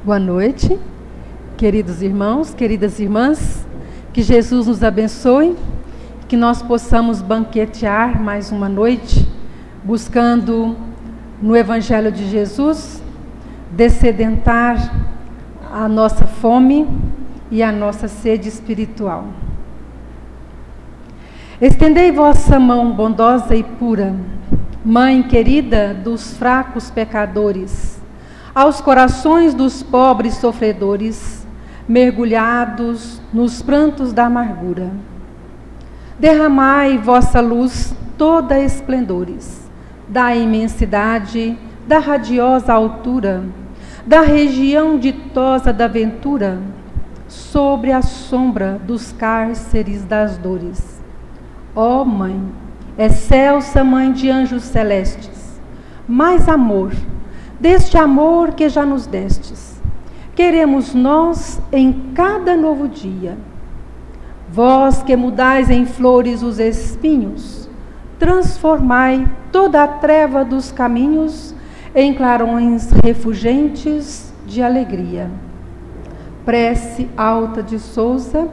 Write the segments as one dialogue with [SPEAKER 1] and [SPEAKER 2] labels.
[SPEAKER 1] Boa noite, queridos irmãos, queridas irmãs, que Jesus nos abençoe, que nós possamos banquetear mais uma noite, buscando no Evangelho de Jesus, dessedentar a nossa fome e a nossa sede espiritual. Estendei vossa mão bondosa e pura, Mãe querida dos fracos pecadores, aos corações dos pobres sofredores, mergulhados nos prantos da amargura. Derramai vossa luz toda esplendores, da imensidade, da radiosa altura, da região ditosa da ventura, sobre a sombra dos cárceres das dores. Ó Mãe, excelsa Mãe de anjos celestes, mais amor, deste amor que já nos destes, queremos nós em cada novo dia. Vós que mudais em flores os espinhos, transformai toda a treva dos caminhos em clarões refulgentes de alegria. Prece alta de Souza,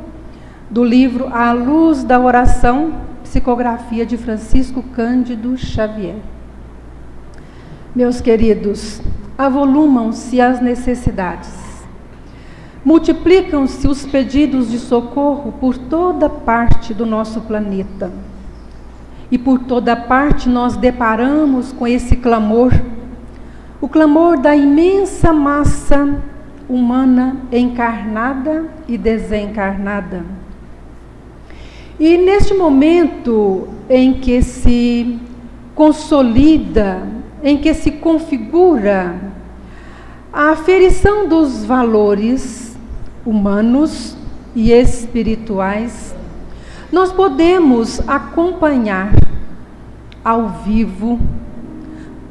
[SPEAKER 1] do livro A Luz da Oração, psicografia de Francisco Cândido Xavier. Meus queridos, avolumam-se as necessidades, multiplicam-se os pedidos de socorro por toda parte do nosso planeta. E por toda parte nós deparamos com esse clamor, o clamor da imensa massa humana encarnada e desencarnada. E neste momento em que se consolida, em que se configura a aferição dos valores humanos e espirituais, nós podemos acompanhar ao vivo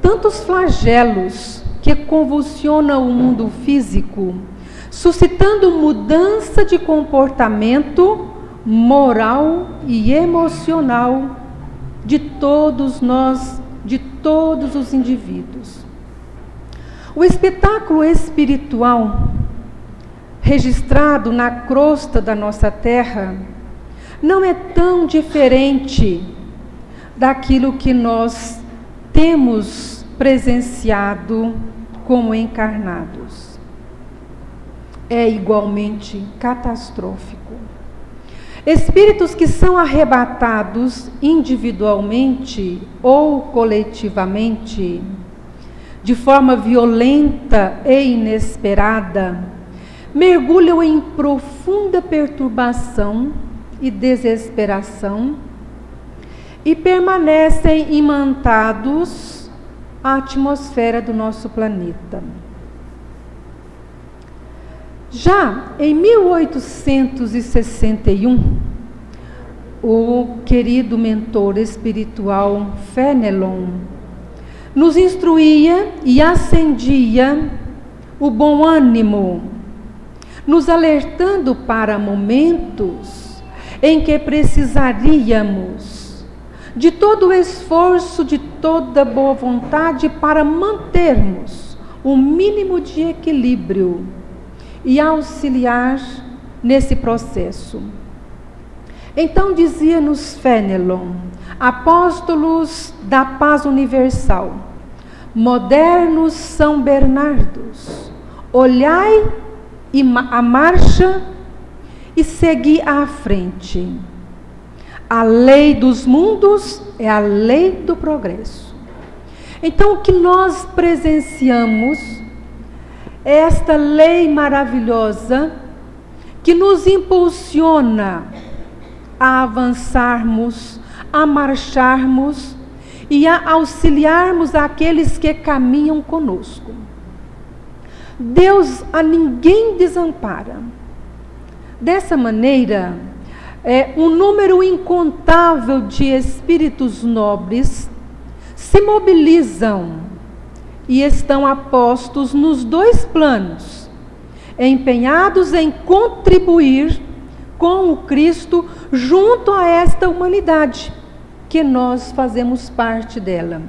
[SPEAKER 1] tantos flagelos que convulsionam o mundo físico, suscitando mudança de comportamento moral e emocional de todos nós, de todos os indivíduos. O espetáculo espiritual registrado na crosta da nossa terra não é tão diferente daquilo que nós temos presenciado como encarnados. É igualmente catastrófico. Espíritos que são arrebatados individualmente ou coletivamente, de forma violenta e inesperada, mergulham em profunda perturbação e desesperação e permanecem imantados à atmosfera do nosso planeta. Já em 1861, o querido mentor espiritual Fenelon nos instruía e acendia o bom ânimo, nos alertando para momentos em que precisaríamos de todo o esforço, de toda boa vontade para mantermos um mínimo de equilíbrio e auxiliar nesse processo. Então dizia-nos Fenelon, apóstolos da paz universal, modernos São Bernardos, olhai a marcha e segui à frente. A lei dos mundos é a lei do progresso. Então o que nós presenciamos é esta lei maravilhosa que nos impulsiona a avançarmos, a marcharmos e a auxiliarmos aqueles que caminham conosco. Deus a ninguém desampara. Dessa maneira, um número incontável de espíritos nobres se mobilizam e estão apostos nos dois planos, empenhados em contribuir com o Cristo junto a esta humanidade, que nós fazemos parte dela,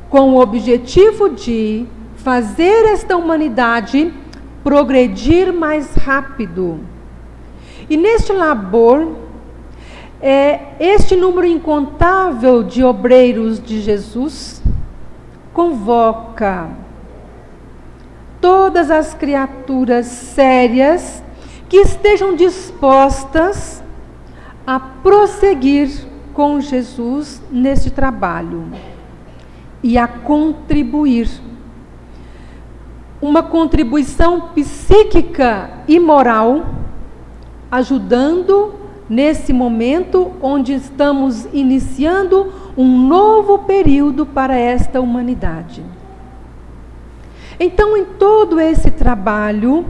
[SPEAKER 1] com o objetivo de fazer esta humanidade progredir mais rápido. E neste labor, este número incontável de obreiros de Jesus convoca todas as criaturas sérias que estejam dispostas a prosseguir com Jesus neste trabalho e a contribuir. Uma contribuição psíquica e moral, ajudando nesse momento onde estamos iniciando um novo período para esta humanidade. Então, em todo esse trabalho,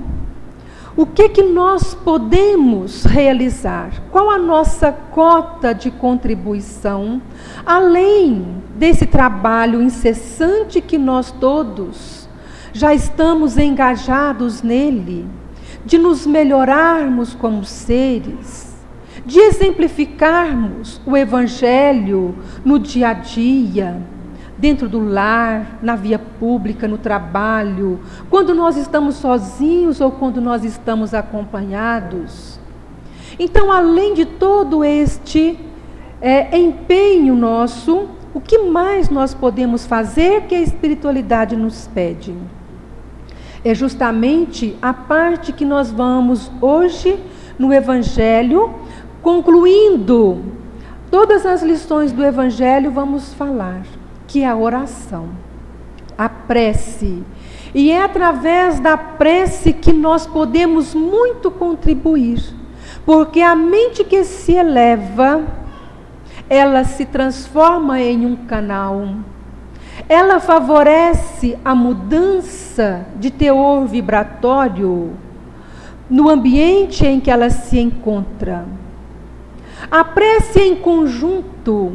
[SPEAKER 1] o que nós podemos realizar? Qual a nossa cota de contribuição, além desse trabalho incessante que nós todos já estamos engajados nele, de nos melhorarmos como seres, de exemplificarmos o Evangelho no dia a dia, dentro do lar, na via pública, no trabalho, quando nós estamos sozinhos ou quando nós estamos acompanhados. Então, além de todo este empenho nosso, o que mais nós podemos fazer que a espiritualidade nos pede? É justamente a parte que nós vamos hoje no Evangelho, concluindo todas as lições do Evangelho, vamos falar, que é a oração, a prece. E é através da prece que nós podemos muito contribuir, porque a mente que se eleva, ela se transforma em um canal. Ela favorece a mudança de teor vibratório no ambiente em que ela se encontra. A prece em conjunto,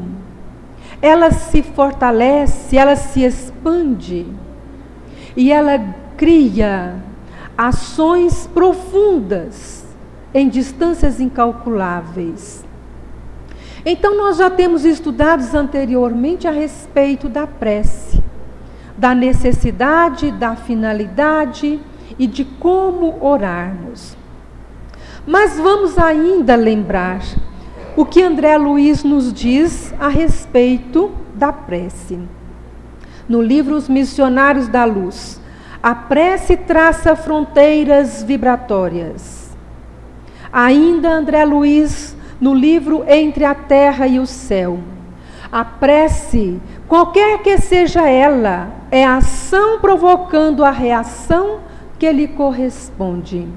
[SPEAKER 1] ela se fortalece, ela se expande e ela cria ações profundas em distâncias incalculáveis. Então, nós já temos estudado anteriormente a respeito da prece, da necessidade, da finalidade e de como orarmos. Mas vamos ainda lembrar o que André Luiz nos diz a respeito da prece. No livro Os Missionários da Luz, a prece traça fronteiras vibratórias. Ainda André Luiz, no livro Entre a Terra e o Céu, a prece, qualquer que seja ela, é a ação provocando a reação que lhe corresponde.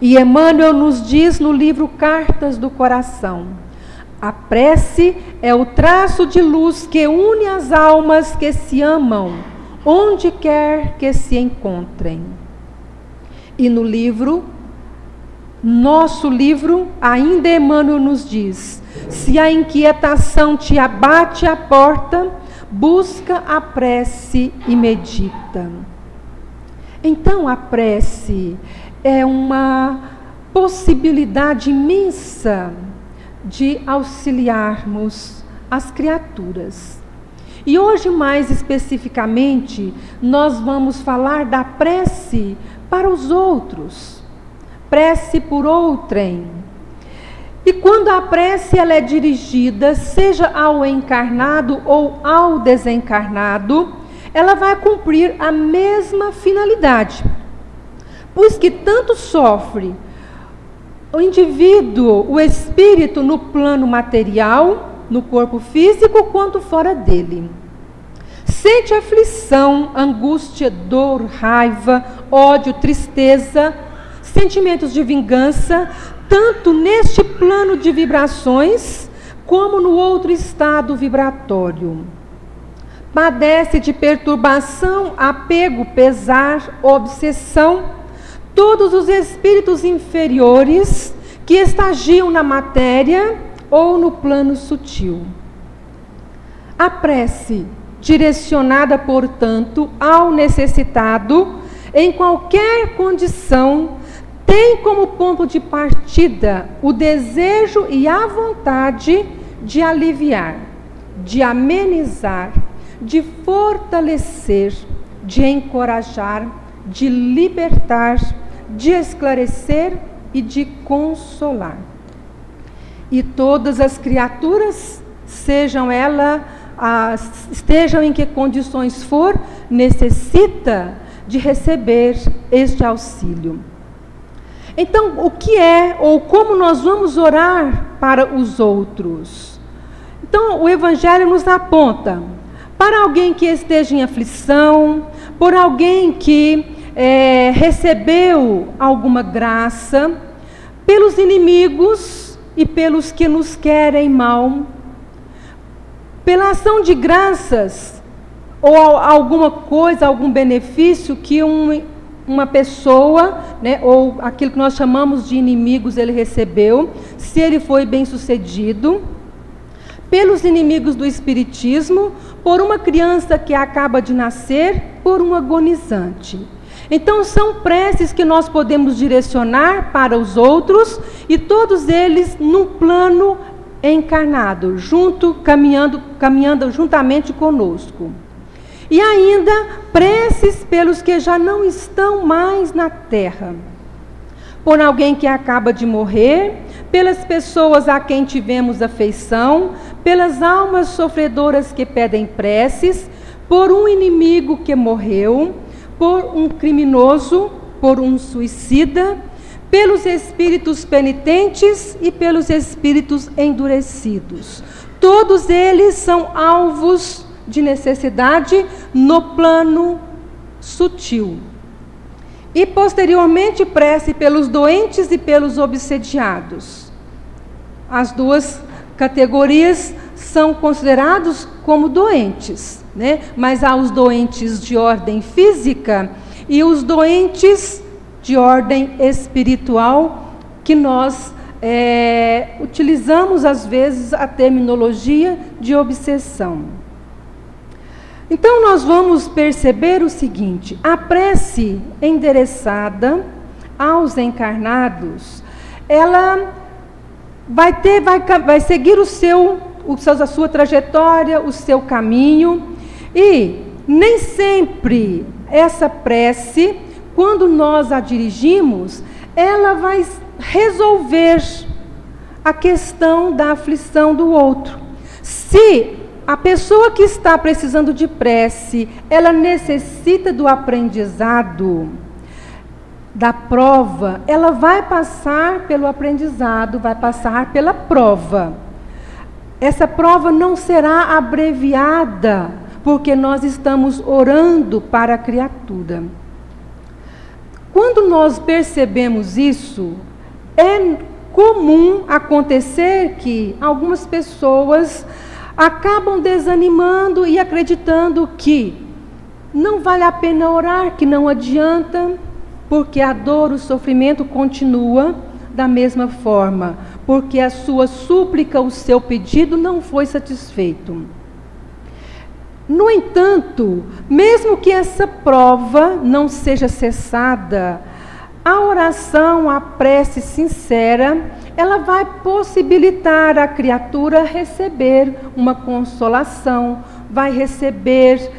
[SPEAKER 1] E Emmanuel nos diz no livro Cartas do Coração, a prece é o traço de luz que une as almas que se amam, onde quer que se encontrem. E no livro, nosso livro, ainda Emmanuel nos diz, se a inquietação te abate à porta, busca a prece e medita. Então a prece é uma possibilidade imensa de auxiliarmos as criaturas. E hoje, mais especificamente, nós vamos falar da prece para os outros, prece por outrem. E quando a prece ela é dirigida, seja ao encarnado ou ao desencarnado, ela vai cumprir a mesma finalidade. Pois que tanto sofre o indivíduo, o espírito no plano material, no corpo físico, quanto fora dele. Sente aflição, angústia, dor, raiva, ódio, tristeza, sentimentos de vingança, tanto neste plano de vibrações, como no outro estado vibratório. Padece de perturbação, apego, pesar, obsessão, todos os espíritos inferiores que estagiam na matéria ou no plano sutil. A prece, direcionada, portanto, ao necessitado, em qualquer condição, tem como ponto de partida o desejo e a vontade de aliviar, de amenizar, de fortalecer, de encorajar, de libertar, de esclarecer e de consolar. E todas as criaturas, estejam em que condições for, necessita de receber este auxílio. Então, o que é ou como nós vamos orar para os outros? Então, o Evangelho nos aponta para alguém que esteja em aflição, por alguém que recebeu alguma graça, pelos inimigos e pelos que nos querem mal, pela ação de graças ou alguma coisa, algum benefício que uma pessoa, né, ou aquilo que nós chamamos de inimigos, ele recebeu, se ele foi bem sucedido, pelos inimigos do espiritismo, por uma criança que acaba de nascer, por um agonizante. Então são preces que nós podemos direcionar para os outros, e todos eles num plano encarnado, caminhando juntamente conosco. E ainda preces pelos que já não estão mais na terra, por alguém que acaba de morrer, pelas pessoas a quem tivemos afeição, pelas almas sofredoras que pedem preces, por um inimigo que morreu, por um criminoso, por um suicida, pelos espíritos penitentes e pelos espíritos endurecidos. Todos eles são alvos de necessidade no plano sutil. E posteriormente prece pelos doentes e pelos obsediados. As duas categorias são considerados como doentes, né? Mas há os doentes de ordem física e os doentes de ordem espiritual, que nós utilizamos às vezes a terminologia de obsessão. Então nós vamos perceber o seguinte: a prece endereçada aos encarnados, ela vai seguir a sua trajetória, o seu caminho, e nem sempre essa prece, quando nós a dirigimos, ela vai resolver a questão da aflição do outro. Se a pessoa que está precisando de prece, ela necessita do aprendizado, da prova, ela vai passar pelo aprendizado, vai passar pela prova. Essa prova não será abreviada, porque nós estamos orando para a criatura. Quando nós percebemos isso, é comum acontecer que algumas pessoas acabam desanimando e acreditando que não vale a pena orar, que não adianta, porque a dor, o sofrimento continua da mesma forma, porque a sua súplica, o seu pedido não foi satisfeito. No entanto, mesmo que essa prova não seja cessada, a oração, a prece sincera, ela vai possibilitar a criatura receber uma consolação, vai receber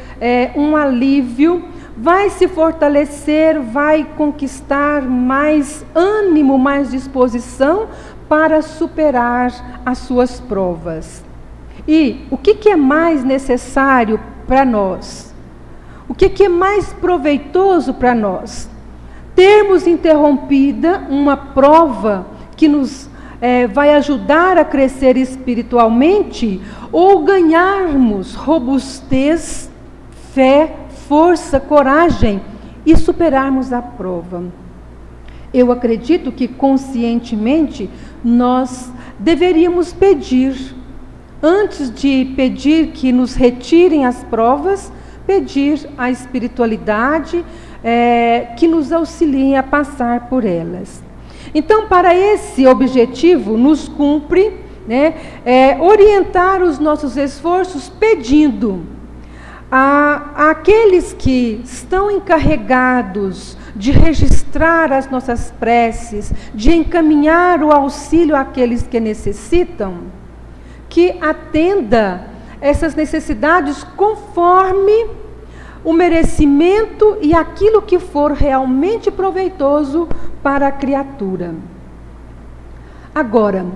[SPEAKER 1] um alívio, vai se fortalecer, vai conquistar mais ânimo, mais disposição para superar as suas provas. E o que é mais necessário para nós? O que é mais proveitoso para nós? Termos interrompida uma prova que nos vai ajudar a crescer espiritualmente, ou ganharmos robustez, fé, força, coragem e superarmos a prova. Eu acredito que conscientemente nós deveríamos pedir, antes de pedir que nos retirem as provas, pedir a espiritualidade que nos auxilie a passar por elas. Então, para esse objetivo, nos cumpre orientar os nossos esforços pedindo àqueles que estão encarregados de registrar as nossas preces, de encaminhar o auxílio àqueles que necessitam, que atenda essas necessidades conforme o merecimento e aquilo que for realmente proveitoso para a criatura. Agora,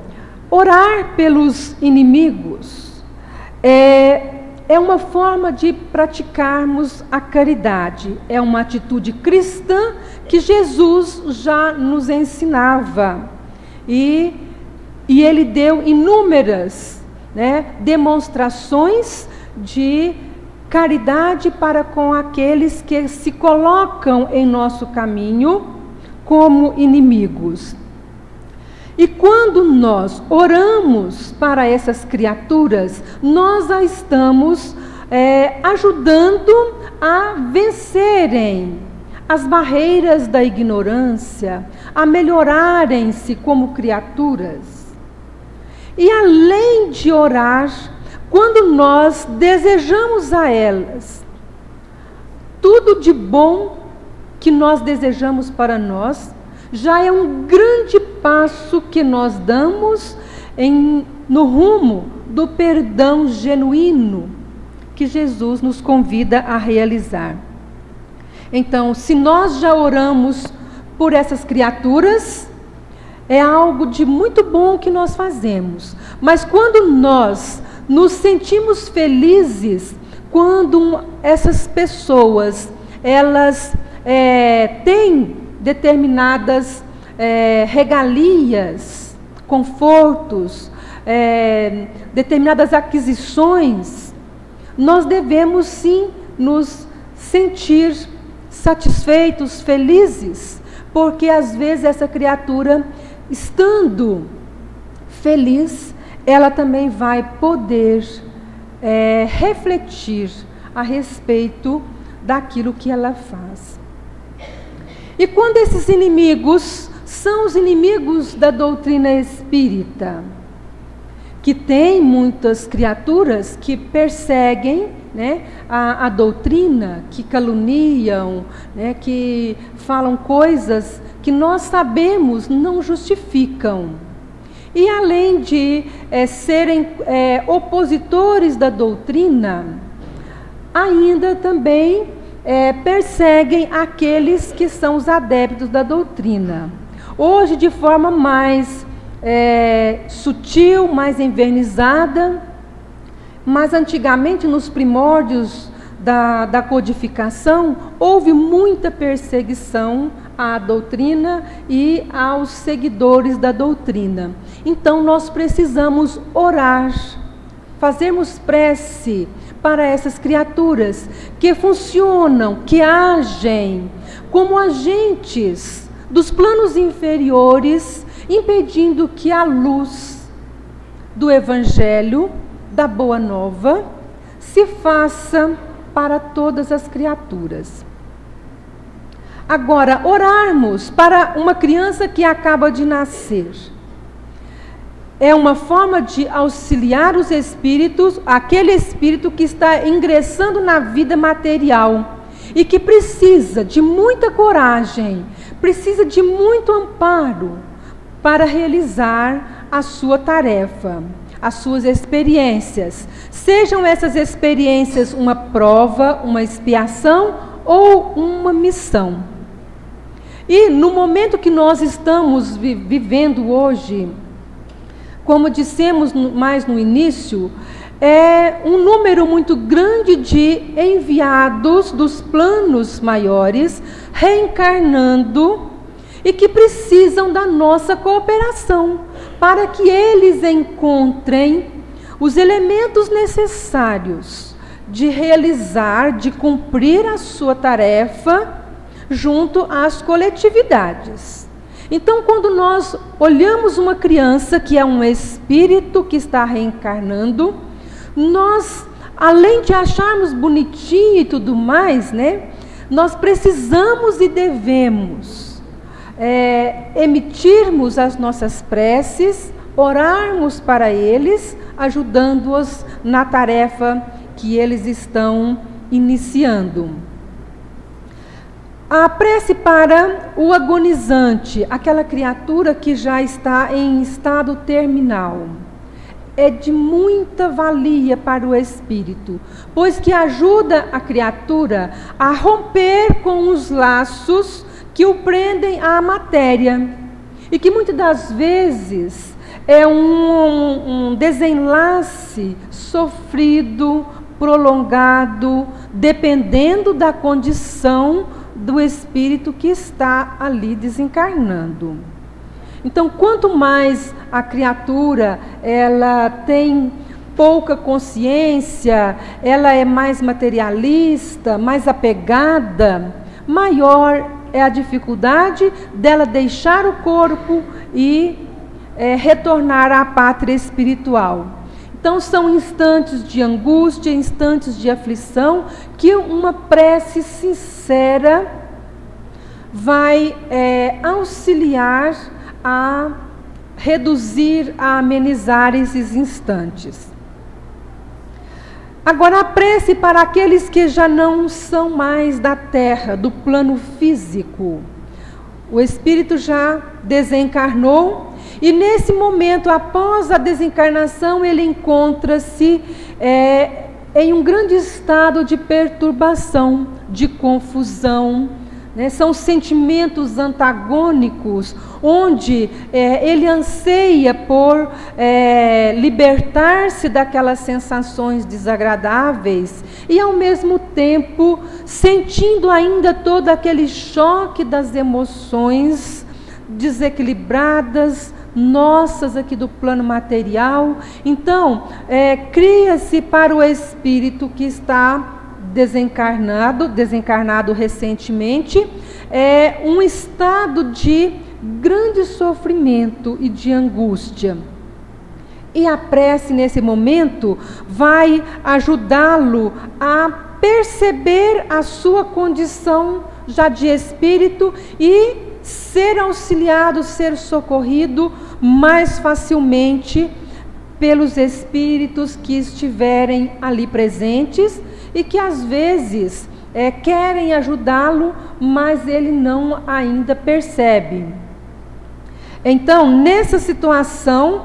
[SPEAKER 1] orar pelos inimigos é uma forma de praticarmos a caridade. É uma atitude cristã que Jesus já nos ensinava. E Ele deu inúmeras, demonstrações de caridade para com aqueles que se colocam em nosso caminho como inimigos. E quando nós oramos para essas criaturas, nós a estamos ajudando a vencerem as barreiras da ignorância, a melhorarem-se como criaturas. E além de orar, quando nós desejamos a elas tudo de bom que nós desejamos para nós, já é um grande passo que nós damos no rumo do perdão genuíno que Jesus nos convida a realizar. Então, se nós já oramos por essas criaturas, é algo de muito bom que nós fazemos. Mas quando nós nos sentimos felizes, quando essas pessoas, elas têm determinadas regalias, confortos, determinadas aquisições, nós devemos sim nos sentir satisfeitos, felizes, porque às vezes essa criatura, estando feliz, ela também vai poder refletir a respeito daquilo que ela faz. E quando esses inimigos são os inimigos da doutrina espírita, que tem muitas criaturas que perseguem a doutrina, que caluniam, que falam coisas que nós sabemos não justificam. E além de serem opositores da doutrina, ainda também perseguem aqueles que são os adeptos da doutrina. Hoje, de forma mais sutil, mais envernizada, mas antigamente, nos primórdios da codificação, houve muita perseguição à doutrina e aos seguidores da doutrina. Então, nós precisamos orar, fazermos prece para essas criaturas que funcionam, que agem como agentes dos planos inferiores, impedindo que a luz do Evangelho, da Boa Nova, se faça para todas as criaturas. Agora, orarmos para uma criança que acaba de nascer é uma forma de auxiliar os espíritos, aquele espírito que está ingressando na vida material e que precisa de muita coragem, precisa de muito amparo para realizar a sua tarefa, as suas experiências. Sejam essas experiências uma prova, uma expiação ou uma missão. E no momento que nós estamos vivendo hoje, como dissemos mais no início, é um número muito grande de enviados dos planos maiores, reencarnando, e que precisam da nossa cooperação, para que eles encontrem os elementos necessários de realizar, de cumprir a sua tarefa junto às coletividades. Então, quando nós olhamos uma criança que é um espírito que está reencarnando, nós, além de acharmos bonitinho e tudo mais, nós precisamos e devemos emitirmos as nossas preces, orarmos para eles, ajudando-os na tarefa que eles estão iniciando. A prece para o agonizante, aquela criatura que já está em estado terminal. é de muita valia para o espírito, pois que ajuda a criatura a romper com os laços que o prendem à matéria, e que muitas das vezes é um desenlace sofrido, prolongado, dependendo da condição do espírito que está ali desencarnando. Então, quanto mais a criatura ela tem pouca consciência, ela é mais materialista, mais apegada, maior é a dificuldade dela deixar o corpo e retornar à pátria espiritual. Então, são instantes de angústia, instantes de aflição, que uma prece sincera vai auxiliar a reduzir, a amenizar esses instantes. Agora, a prece para aqueles que já não são mais da terra, do plano físico. O espírito já desencarnou e nesse momento, após a desencarnação, ele encontra-se em um grande estado de perturbação, de confusão, né? São sentimentos antagônicos, onde ele anseia por libertar-se daquelas sensações desagradáveis e, ao mesmo tempo, sentindo ainda todo aquele choque das emoções desequilibradas, nossas aqui do plano material. Então, cria-se para o espírito que está desencarnado recentemente, um estado de grande sofrimento e de angústia. E a prece, nesse momento, vai ajudá-lo a perceber a sua condição já de espírito e ser auxiliado, ser socorrido mais facilmente pelos espíritos que estiverem ali presentes e que às vezes querem ajudá-lo, mas ele não ainda percebe. Então, nessa situação,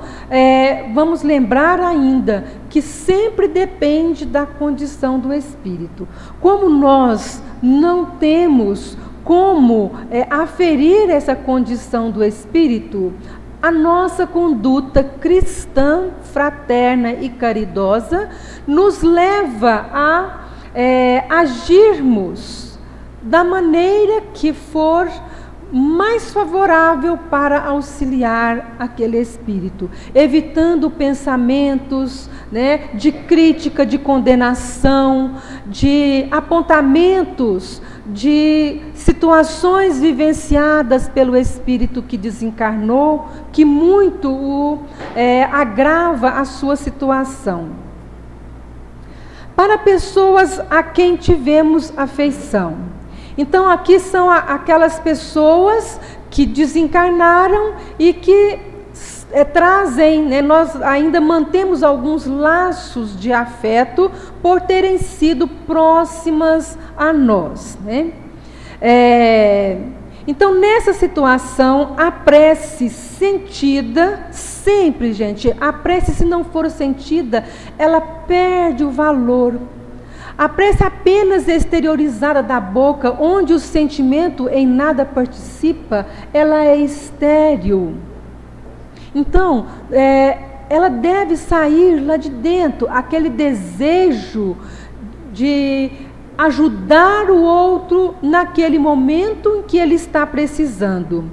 [SPEAKER 1] vamos lembrar ainda que sempre depende da condição do espírito. Como nós não temos como aferir essa condição do espírito, a nossa conduta cristã, fraterna e caridosa nos leva a agirmos da maneira que for mais favorável para auxiliar aquele espírito, evitando pensamentos, né, de crítica, de condenação, de apontamentos, de situações vivenciadas pelo espírito que desencarnou, que muito agrava a sua situação. Para pessoas a quem tivemos afeição. Então, aqui são aquelas pessoas que desencarnaram e que trazem, né, nós ainda mantemos alguns laços de afeto por terem sido próximas a nós, né? Então, nessa situação, a prece sentida, sempre, gente, a prece, se não for sentida, ela perde o valor. A prece apenas exteriorizada da boca, onde o sentimento em nada participa, ela é estéril. Então, ela deve sair lá de dentro, aquele desejo de ajudar o outro naquele momento em que ele está precisando.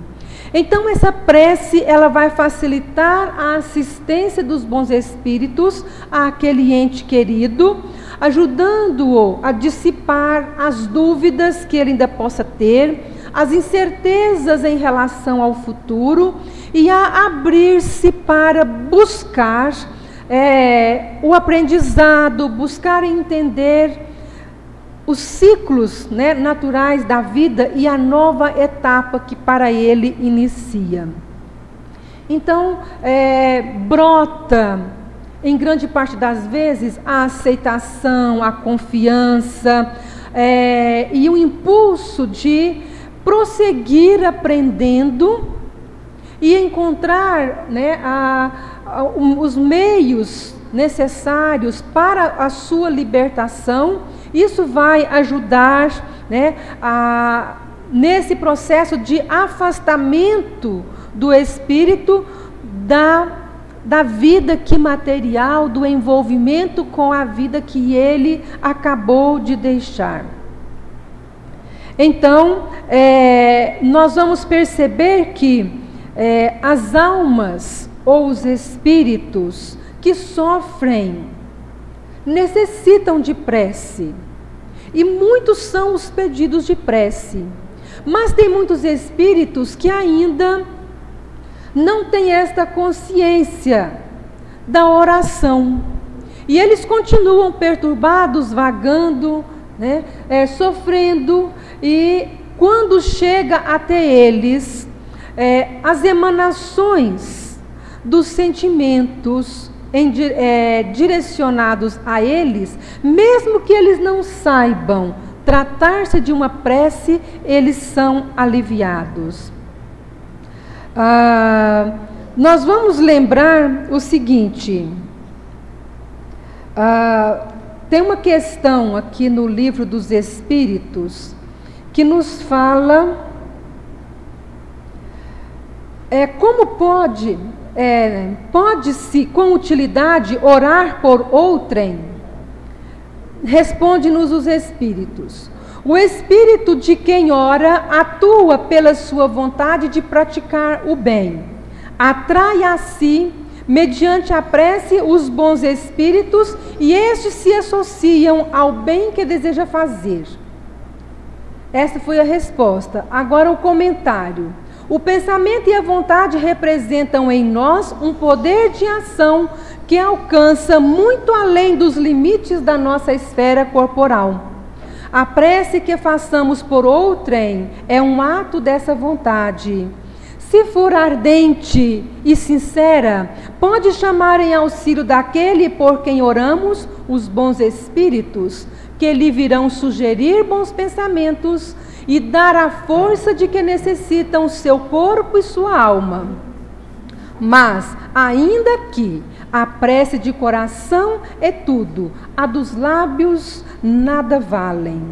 [SPEAKER 1] Então, essa prece, ela vai facilitar a assistência dos bons espíritos àquele ente querido, ajudando-o a dissipar as dúvidas que ele ainda possa ter, as incertezas em relação ao futuro e a abrir-se para buscar o aprendizado, buscar entender os ciclos, né, naturais da vida e a nova etapa que para ele inicia. Então, brota, em grande parte das vezes, a aceitação, a confiança e o impulso de prosseguir aprendendo e encontrar, né, os meios necessários para a sua libertação. Isso vai ajudar, né, nesse processo de afastamento do espírito da vida que material, do envolvimento com a vida que ele acabou de deixar. Então, nós vamos perceber que as almas ou os espíritos que sofrem necessitam de prece. E muitos são os pedidos de prece. Mas tem muitos espíritos que ainda não têm esta consciência da oração. E eles continuam perturbados, vagando, né, sofrendo. E quando chega até eles as emanações dos sentimentos direcionados a eles, mesmo que eles não saibam tratar-se de uma prece, eles são aliviados. Nós vamos lembrar o seguinte, tem uma questão aqui no Livro dos Espíritos que nos fala como pode-se com utilidade orar por outrem? Responde-nos os Espíritos. O espírito de quem ora atua pela sua vontade de praticar o bem. Atrai a si, mediante a prece, os bons espíritos, e estes se associam ao bem que deseja fazer. Essa foi a resposta. Agora o comentário. O pensamento e a vontade representam em nós um poder de ação que alcança muito além dos limites da nossa esfera corporal. A prece que façamos por outrem é um ato dessa vontade. Se for ardente e sincera, pode chamar em auxílio daquele por quem oramos os bons espíritos, que lhe virão sugerir bons pensamentos e dar a força de que necessitam seu corpo e sua alma. Mas, ainda que a prece de coração é tudo, a dos lábios nada valem.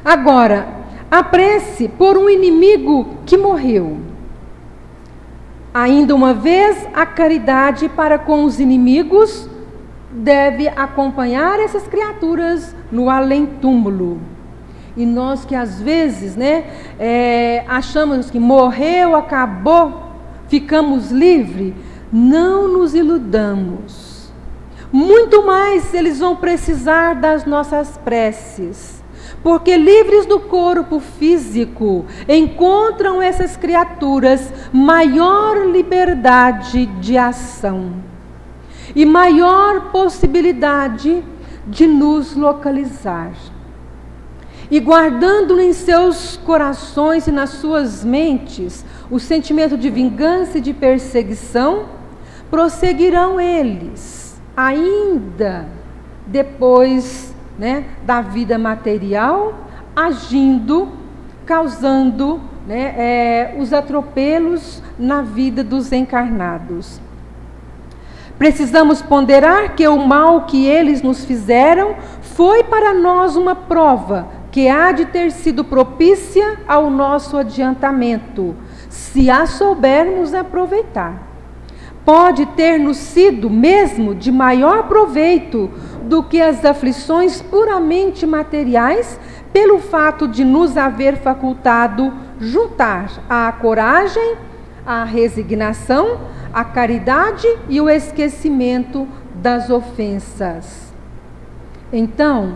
[SPEAKER 1] Agora, a prece por um inimigo que morreu. Ainda uma vez, a caridade para com os inimigos deve acompanhar essas criaturas no além-túmulo. E nós que às vezes, achamos que morreu, acabou, ficamos livres, não nos iludamos. Muito mais eles vão precisar das nossas preces, porque livres do corpo físico, encontram essas criaturas maior liberdade de ação e maior possibilidade de nos localizar. E guardando em seus corações e nas suas mentes o sentimento de vingança e de perseguição, prosseguirão eles, ainda depois da vida material, agindo, causando os atropelos na vida dos encarnados. Precisamos ponderar que o mal que eles nos fizeram foi para nós uma prova que há de ter sido propícia ao nosso adiantamento, se a soubermos aproveitar. Pode ter-nos sido mesmo de maior proveito do que as aflições puramente materiais, pelo fato de nos haver facultado juntar a coragem, a resignação, a caridade e o esquecimento das ofensas. Então,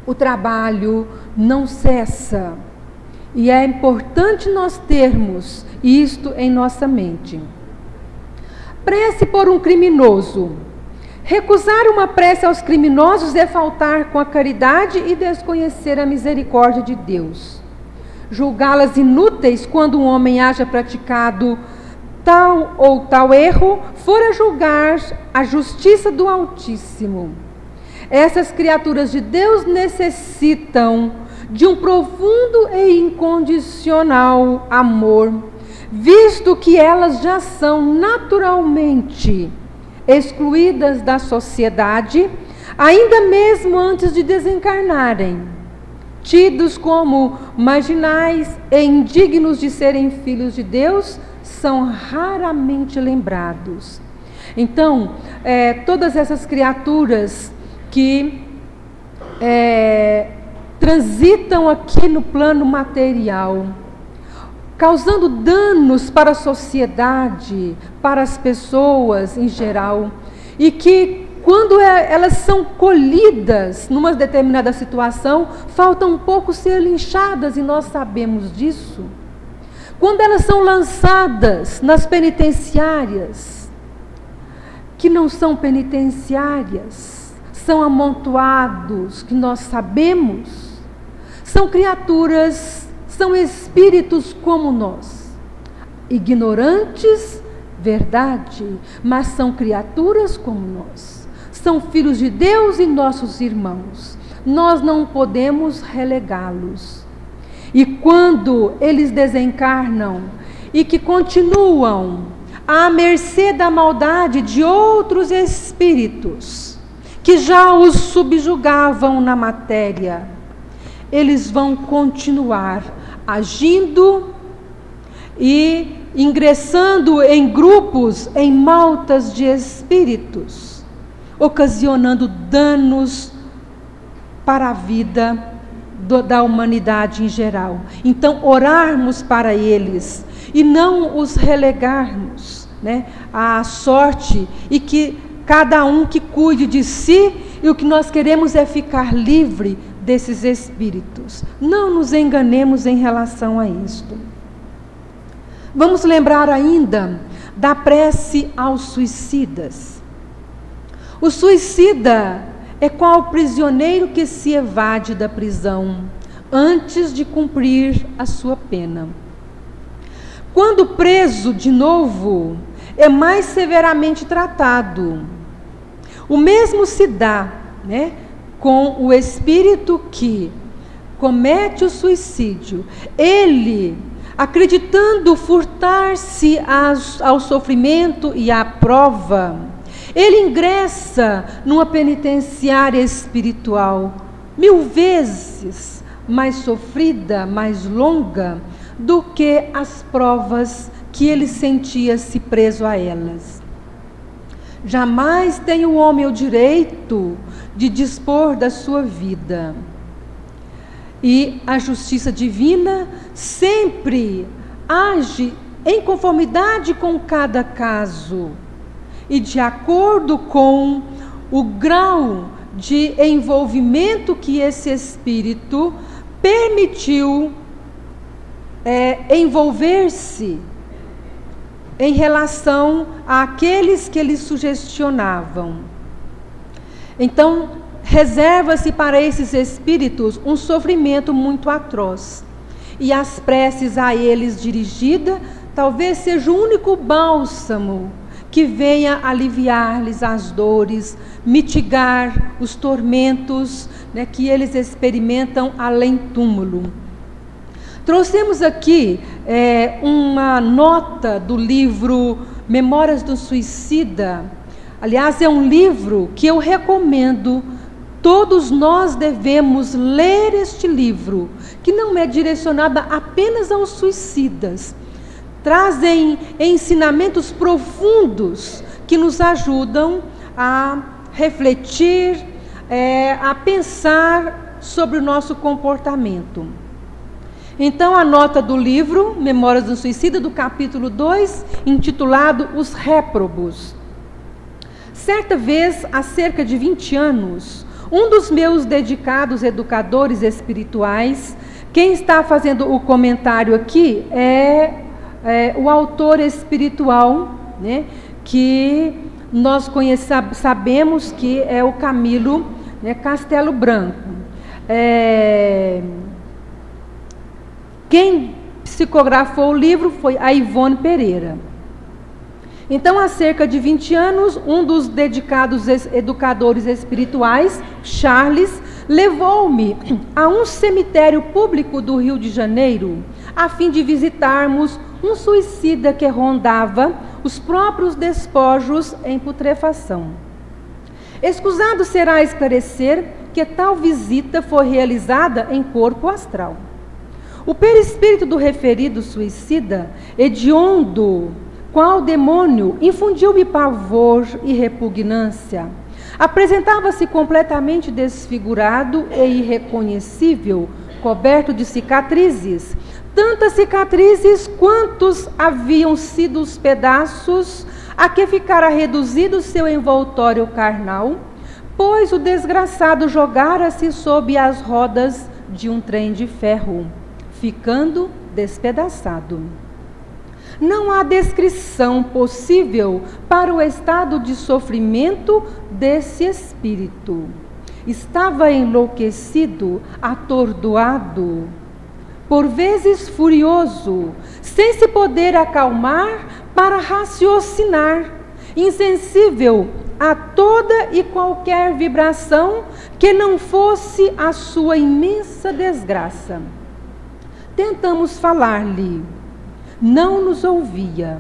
[SPEAKER 1] o trabalho não cessa, e é importante nós termos isto em nossa mente. Prece por um criminoso. Recusar uma prece aos criminosos é faltar com a caridade e desconhecer a misericórdia de Deus. Julgá-las inúteis quando um homem haja praticado tal ou tal erro, fora julgar a justiça do Altíssimo. Essas criaturas de Deus necessitam de um profundo e incondicional amor, visto que elas já são naturalmente excluídas da sociedade, ainda mesmo antes de desencarnarem, tidos como marginais e indignos de serem filhos de Deus, são raramente lembrados. Então, todas essas criaturas que transitam aqui no plano material, causando danos para a sociedade, para as pessoas em geral, e que quando elas são colhidas numa determinada situação, falta um pouco ser linchadas, e nós sabemos disso. Quando elas são lançadas nas penitenciárias, que não são penitenciárias, são amontoados, que nós sabemos, são criaturas, são espíritos como nós, ignorantes, verdade, mas são criaturas como nós, são filhos de Deus e nossos irmãos. Nós não podemos relegá-los. E quando eles desencarnam e que continuam à mercê da maldade de outros espíritos que já os subjugavam na matéria, eles vão continuar agindo e ingressando em grupos, em maltas de espíritos, ocasionando danos para a vida da humanidade em geral. Então, orarmos para eles e não os relegarmos, né, à sorte, e que cada um que cuide de si, e o que nós queremos é ficar livre desses espíritos. Não nos enganemos em relação a isto. Vamos lembrar ainda da prece aos suicidas. O suicida é qual prisioneiro que se evade da prisão antes de cumprir a sua pena. Quando preso de novo, é mais severamente tratado. O mesmo se dá, né, com o espírito que comete o suicídio. Ele, acreditando furtar-se ao sofrimento e à prova, ele ingressa numa penitenciária espiritual 1000 vezes mais sofrida, mais longa, do que as provas que ele sentia-se preso a elas. Jamais tem o homem o direito de dispor da sua vida. E a justiça divina sempre age em conformidade com cada caso e de acordo com o grau de envolvimento que esse espírito permitiu envolver-se em relação àqueles que lhe sugestionavam. Então, reserva-se para esses espíritos um sofrimento muito atroz. E as preces a eles dirigidas talvez seja o único bálsamo que venha aliviar-lhes as dores, mitigar os tormentos, né, que eles experimentam além túmulo. Trouxemos aqui uma nota do livro Memórias do Suicida. Aliás, é um livro que eu recomendo. Todos nós devemos ler este livro, que não é direcionado apenas aos suicidas. Trazem ensinamentos profundos que nos ajudam a refletir, a pensar sobre o nosso comportamento. Então, a nota do livro Memórias do Suicida, do capítulo 2, intitulado Os Réprobos. Certa vez, há cerca de 20 anos, um dos meus dedicados educadores espirituais, quem está fazendo o comentário aqui é o autor espiritual, né, que nós sabemos que é o Camilo, né, Castelo Branco. Quem psicografou o livro foi a Ivone Pereira. Então, há cerca de 20 anos, um dos dedicados educadores espirituais, Charles, levou-me a um cemitério público do Rio de Janeiro, a fim de visitarmos um suicida que rondava os próprios despojos em putrefação. Escusado será esclarecer que tal visita foi realizada em corpo astral. O perispírito do referido suicida, hediondo, qual demônio, infundiu-me pavor e repugnância. Apresentava-se completamente desfigurado e irreconhecível, coberto de cicatrizes, tantas cicatrizes quantos haviam sido os pedaços a que ficara reduzido seu envoltório carnal, pois o desgraçado jogara-se sob as rodas de um trem de ferro, ficando despedaçado. Não há descrição possível para o estado de sofrimento desse espírito. Estava enlouquecido, atordoado, por vezes furioso, sem se poder acalmar para raciocinar, insensível a toda e qualquer vibração que não fosse a sua imensa desgraça. Tentamos falar-lhe, não nos ouvia,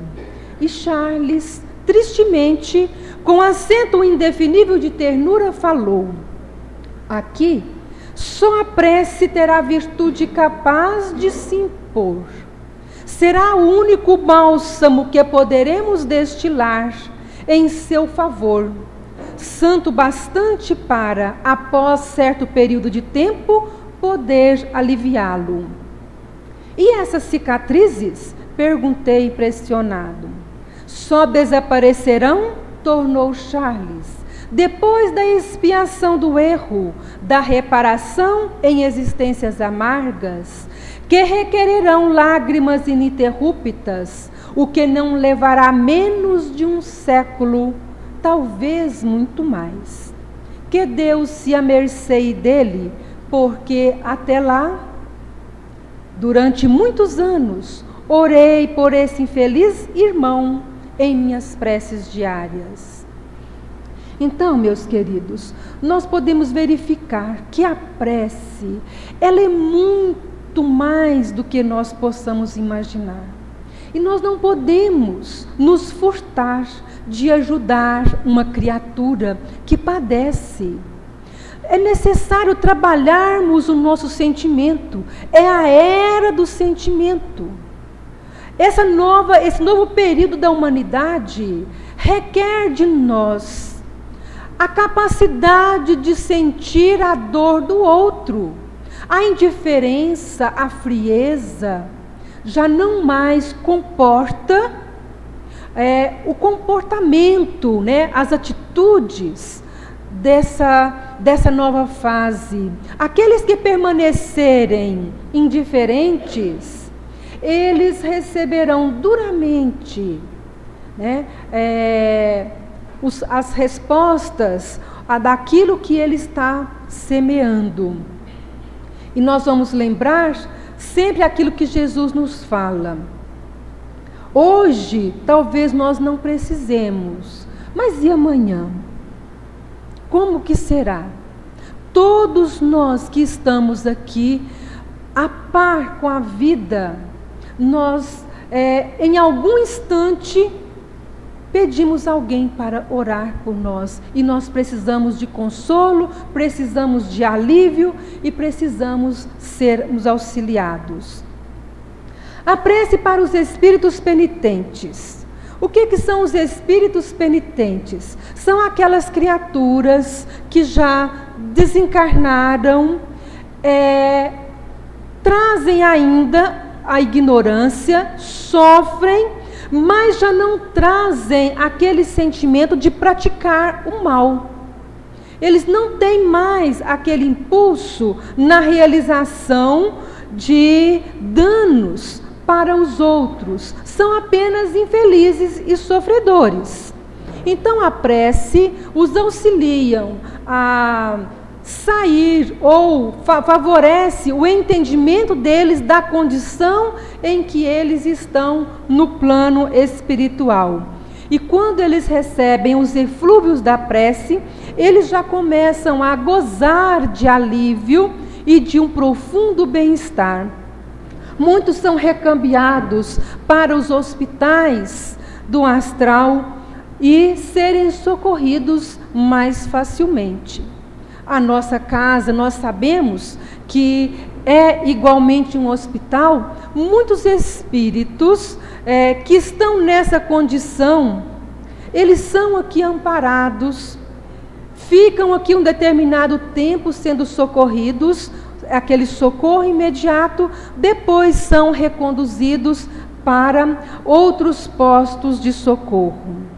[SPEAKER 1] e Charles, tristemente, com acento indefinível de ternura, falou: aqui, só a prece terá virtude capaz de se impor. Será o único bálsamo que poderemos destilar em seu favor, santo bastante para, após certo período de tempo, poder aliviá-lo. E essas cicatrizes? Perguntei impressionado. Só desaparecerão? Tornou Charles, depois da expiação do erro, da reparação em existências amargas, que requererão lágrimas ininterruptas, o que não levará menos de um século, talvez muito mais. Que Deus se amercê dele, porque até lá, durante muitos anos, orei por esse infeliz irmão em minhas preces diárias. Então, meus queridos, nós podemos verificar que a prece, ela é muito mais do que nós possamos imaginar. E nós não podemos nos furtar de ajudar uma criatura que padece. É necessário trabalharmos o nosso sentimento. É a era do sentimento. Esse novo período da humanidade requer de nós a capacidade de sentir a dor do outro. A indiferença, a frieza, já não mais comporta o comportamento, né, as atitudes dessa nova fase. Aqueles que permanecerem indiferentes, eles receberão duramente, né, as respostas daquilo que ele está semeando. E nós vamos lembrar sempre aquilo que Jesus nos fala. Hoje, talvez nós não precisemos, mas e amanhã? Como que será? Todos nós que estamos aqui, a par com a vida, nós, em algum instante, pedimos alguém para orar por nós. E nós precisamos de consolo, precisamos de alívio e precisamos sermos auxiliados. A prece para os espíritos penitentes. O que são os espíritos penitentes? São aquelas criaturas que já desencarnaram, trazem ainda a ignorância, sofrem, mas já não trazem aquele sentimento de praticar o mal. Eles não têm mais aquele impulso na realização de danos para os outros. São apenas infelizes e sofredores. Então a prece os auxiliam a sair ou favorece o entendimento deles da condição em que eles estão no plano espiritual. E quando eles recebem os eflúvios da prece, eles já começam a gozar de alívio e de um profundo bem-estar. muitos são recambiados para os hospitais do astral e serem socorridos mais facilmente. A nossa casa, nós sabemos que é igualmente um hospital. Muitos espíritos que estão nessa condição, eles são aqui amparados, ficam aqui um determinado tempo sendo socorridos, aquele socorro imediato, depois são reconduzidos para outros postos de socorro.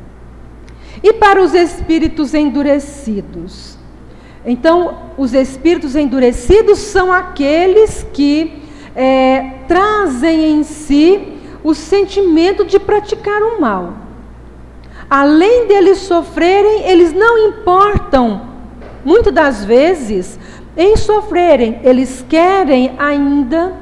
[SPEAKER 1] E para os espíritos endurecidos? Então, os espíritos endurecidos são aqueles que trazem em si o sentimento de praticar o mal. Além deles sofrerem, eles não importam, muitas das vezes, em sofrerem, eles querem ainda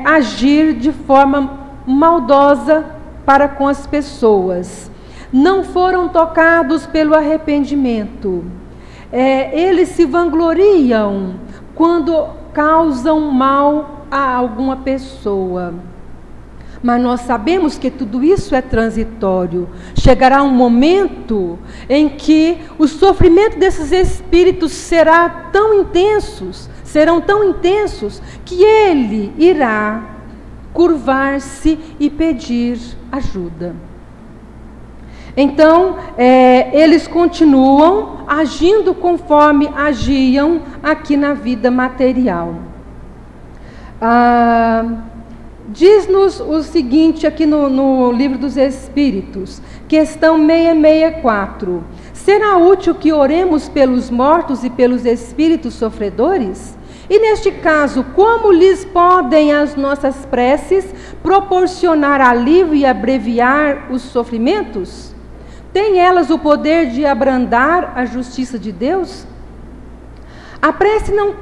[SPEAKER 1] agir de forma maldosa para com as pessoas. Não foram tocados pelo arrependimento. Eles se vangloriam quando causam mal a alguma pessoa. Mas nós sabemos que tudo isso é transitório. Chegará um momento em que o sofrimento desses espíritos serão tão intensos, que ele irá curvar-se e pedir ajuda. Então, eles continuam agindo conforme agiam aqui na vida material. Diz-nos o seguinte aqui no Livro dos Espíritos, questão 664. Será útil que oremos pelos mortos e pelos espíritos sofredores? E neste caso, como lhes podem as nossas preces proporcionar alívio e abreviar os sofrimentos? Têm elas o poder de abrandar a justiça de Deus? A prece não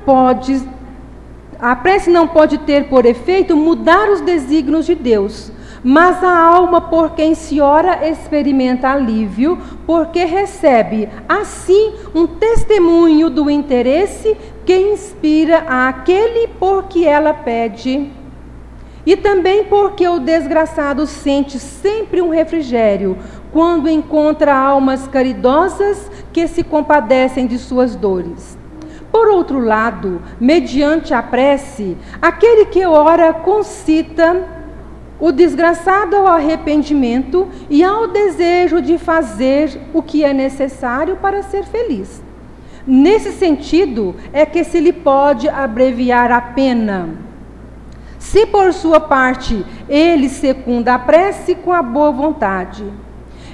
[SPEAKER 1] pode ter por efeito mudar os desígnios de Deus, mas a alma por quem se ora experimenta alívio, porque recebe assim um testemunho do interesse que inspira àquele por que ela pede, e também porque o desgraçado sente sempre um refrigério quando encontra almas caridosas que se compadecem de suas dores. Por outro lado, mediante a prece, aquele que ora concita o desgraçado ao arrependimento e ao desejo de fazer o que é necessário para ser feliz. Nesse sentido, é que se lhe pode abreviar a pena. Se por sua parte ele secunda a prece com a boa vontade.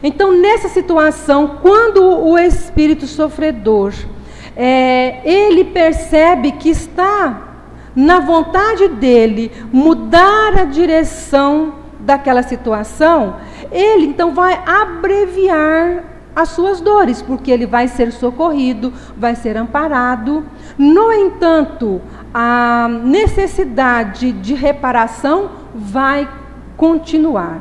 [SPEAKER 1] Então, nessa situação, quando o espírito sofredor ele percebe que está na vontade dele mudar a direção daquela situação, ele então vai abreviar as suas dores, porque ele vai ser socorrido, vai ser amparado. No entanto, a necessidade de reparação vai continuar.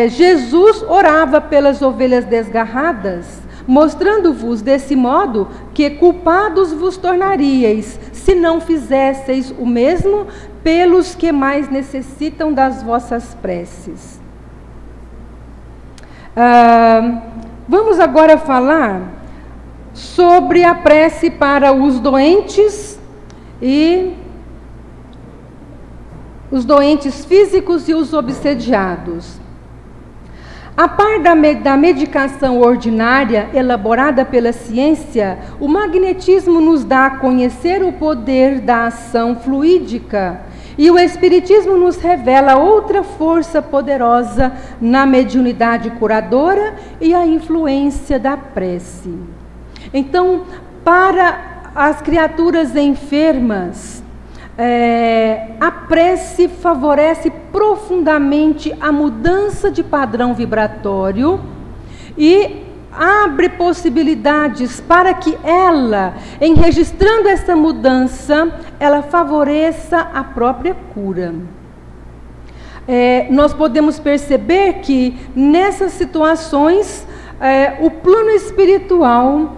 [SPEAKER 1] Jesus orava pelas ovelhas desgarradas, mostrando-vos desse modo que culpados vos tornaríeis, se não fizesseis o mesmo pelos que mais necessitam das vossas preces. Vamos agora falar sobre a prece para os doentes e os doentes físicos e os obsediados. A par da medicação ordinária elaborada pela ciência, o magnetismo nos dá a conhecer o poder da ação fluídica e o espiritismo nos revela outra força poderosa na mediunidade curadora e a influência da prece. Então, para as criaturas enfermas, a prece favorece profundamente a mudança de padrão vibratório e abre possibilidades para que ela, em registrando essa mudança, ela favoreça a própria cura. Nós podemos perceber que nessas situações o plano espiritual,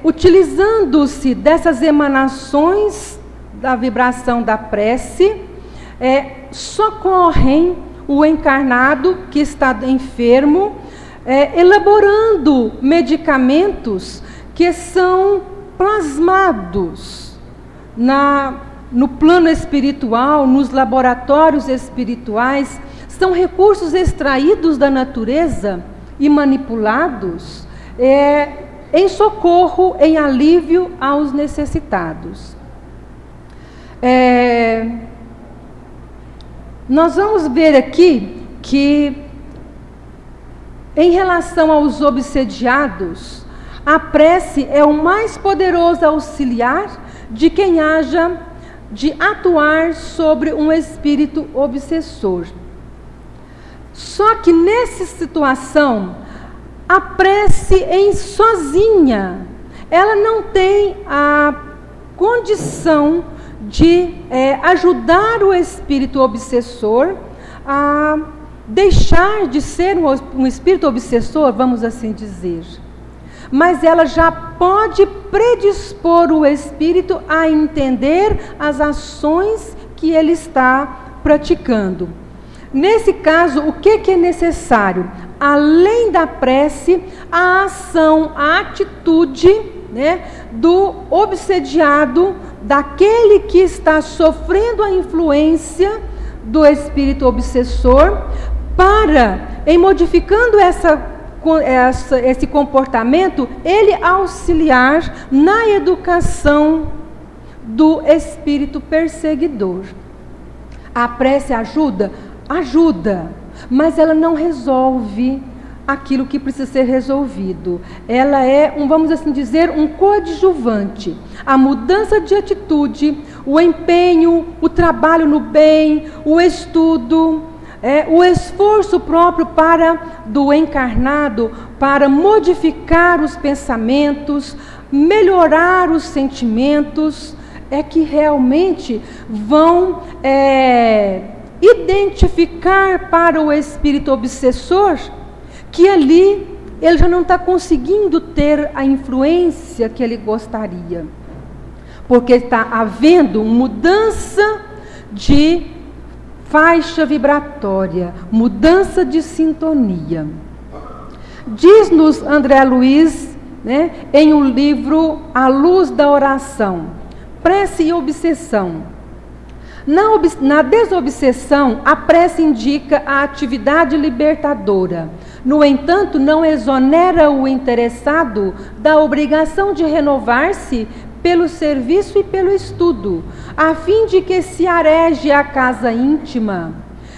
[SPEAKER 1] utilizando-se dessas emanações da vibração da prece, socorrem o encarnado que está enfermo, elaborando medicamentos que são plasmados no plano espiritual, nos laboratórios espirituais. São recursos extraídos da natureza e manipulados em socorro, em alívio aos necessitados. Nós vamos ver aqui que, em relação aos obsediados, a prece é o mais poderoso auxiliar de quem haja de atuar sobre um espírito obsessor. Só que nessa situação, a prece sozinha, ela não tem a condição de ajudar o espírito obsessor a deixar de ser um espírito obsessor, vamos assim dizer. Mas ela já pode predispor o espírito a entender as ações que ele está praticando. Nesse caso, o que é necessário? Além da prece, a ação, a atitude, do obsediado, daquele que está sofrendo a influência do espírito obsessor, em modificando esse comportamento, ele auxiliar na educação do espírito perseguidor. A prece ajuda, mas ela não resolve aquilo que precisa ser resolvido. Ela é, vamos assim dizer, um coadjuvante. A mudança de atitude, o empenho, o trabalho no bem, o estudo, o esforço próprio do encarnado para modificar os pensamentos, melhorar os sentimentos, que realmente vão identificar para o espírito obsessor que ali ele já não está conseguindo ter a influência que ele gostaria, porque está havendo mudança de faixa vibratória, mudança de sintonia. Diz-nos André Luiz, em um livro A Luz da Oração, Prece e Obsessão. Na desobsessão, a prece indica a atividade libertadora. No entanto, não exonera o interessado da obrigação de renovar-se pelo serviço e pelo estudo, a fim de que se areje a casa íntima,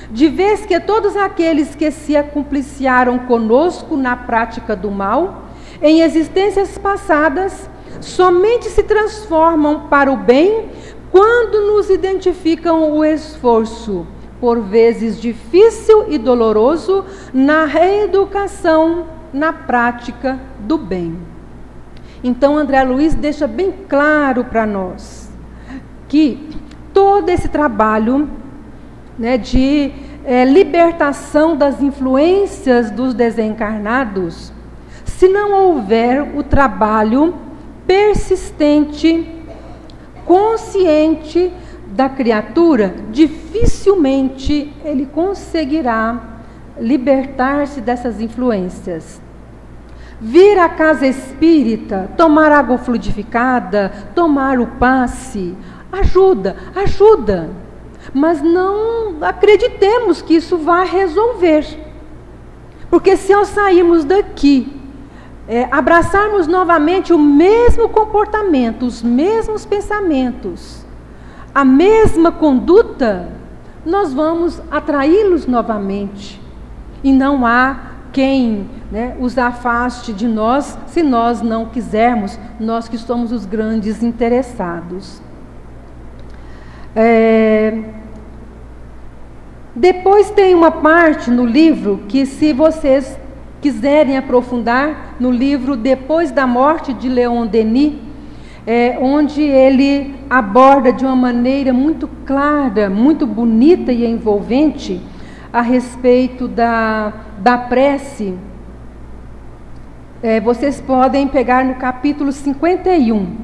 [SPEAKER 1] de vez que todos aqueles que se acumpliciaram conosco na prática do mal, em existências passadas, somente se transformam para o bem quando nos identificam o esforço, por vezes difícil e doloroso, na reeducação, na prática do bem. Então, André Luiz deixa bem claro para nós que todo esse trabalho de libertação das influências dos desencarnados, se não houver o trabalho persistente, consciente da criatura, dificilmente ele conseguirá libertar-se dessas influências. Vir à casa espírita, tomar água fluidificada, tomar o passe, ajuda, mas não acreditemos que isso vai resolver, porque se ao sairmos daqui, abraçarmos novamente o mesmo comportamento, os mesmos pensamentos, a mesma conduta, nós vamos atraí-los novamente. E não há quem os afaste de nós, se nós não quisermos, nós que somos os grandes interessados. Depois tem uma parte no livro que, se vocês quiserem aprofundar, no livro Depois da Morte, de Leon Denis, onde ele aborda de uma maneira muito clara, muito bonita e envolvente a respeito da prece. Vocês podem pegar no capítulo 51.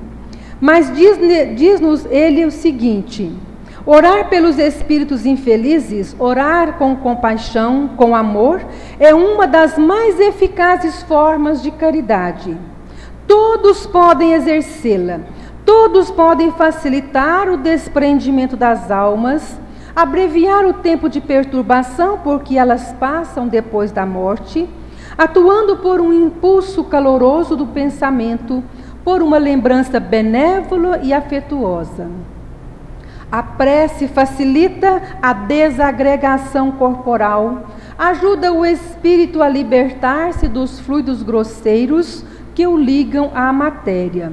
[SPEAKER 1] Mas diz-nos ele o seguinte: orar pelos espíritos infelizes, orar com compaixão, com amor, é uma das mais eficazes formas de caridade. Todos podem exercê-la, todos podem facilitar o desprendimento das almas, abreviar o tempo de perturbação por que elas passam depois da morte, atuando por um impulso caloroso do pensamento, por uma lembrança benévola e afetuosa. A prece facilita a desagregação corporal, ajuda o espírito a libertar-se dos fluidos grosseiros que o ligam à matéria.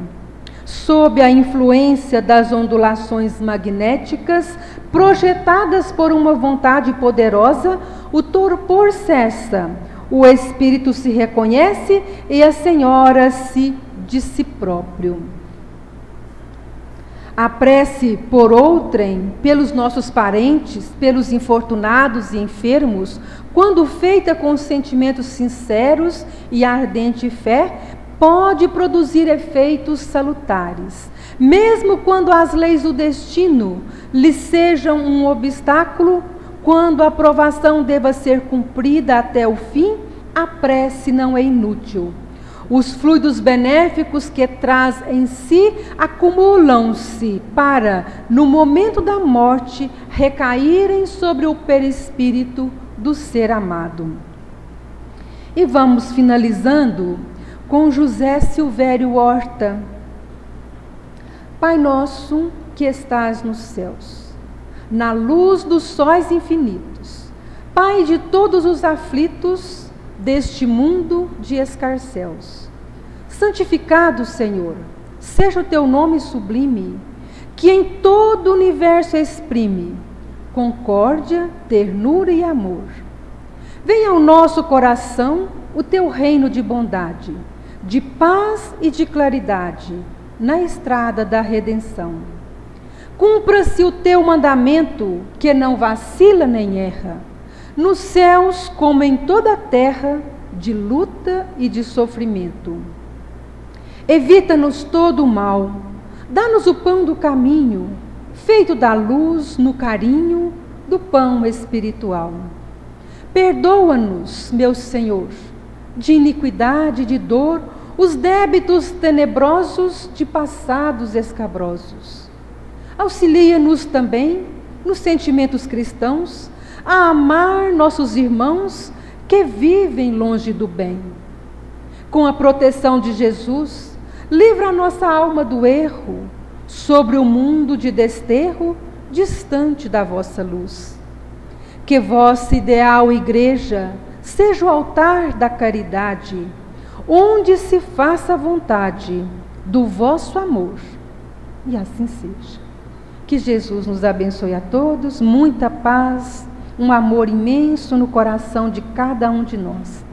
[SPEAKER 1] Sob a influência das ondulações magnéticas, projetadas por uma vontade poderosa, o torpor cessa, o espírito se reconhece e a senhora-se de si próprio. A prece por outrem, pelos nossos parentes, pelos infortunados e enfermos, quando feita com sentimentos sinceros e ardente fé, pode produzir efeitos salutares. Mesmo quando as leis do destino lhe sejam um obstáculo, quando a provação deva ser cumprida até o fim, a prece não é inútil. Os fluidos benéficos que traz em si acumulam-se para, no momento da morte, recaírem sobre o perispírito do ser amado. E vamos finalizando com José Silvério Horta. Pai nosso que estás nos céus, na luz dos sóis infinitos, Pai de todos os aflitos deste mundo de escarcéus, santificado, Senhor, seja o teu nome sublime, que em todo o universo exprime concórdia, ternura e amor. Venha ao nosso coração o teu reino de bondade, de paz e de claridade, na estrada da redenção. Cumpra-se o teu mandamento, que não vacila nem erra, nos céus como em toda a terra, de luta e de sofrimento. Evita-nos todo o mal, dá-nos o pão do caminho, feito da luz no carinho do pão espiritual. Perdoa-nos, meu Senhor, de iniquidade e de dor, os débitos tenebrosos de passados escabrosos. Auxilia-nos também, nos sentimentos cristãos, a amar nossos irmãos que vivem longe do bem. Com a proteção de Jesus, livra a nossa alma do erro, sobre o mundo de desterro, distante da vossa luz. Que vossa ideal igreja seja o altar da caridade, onde se faça a vontade do vosso amor. E assim seja. Que Jesus nos abençoe a todos, muita paz, um amor imenso no coração de cada um de nós.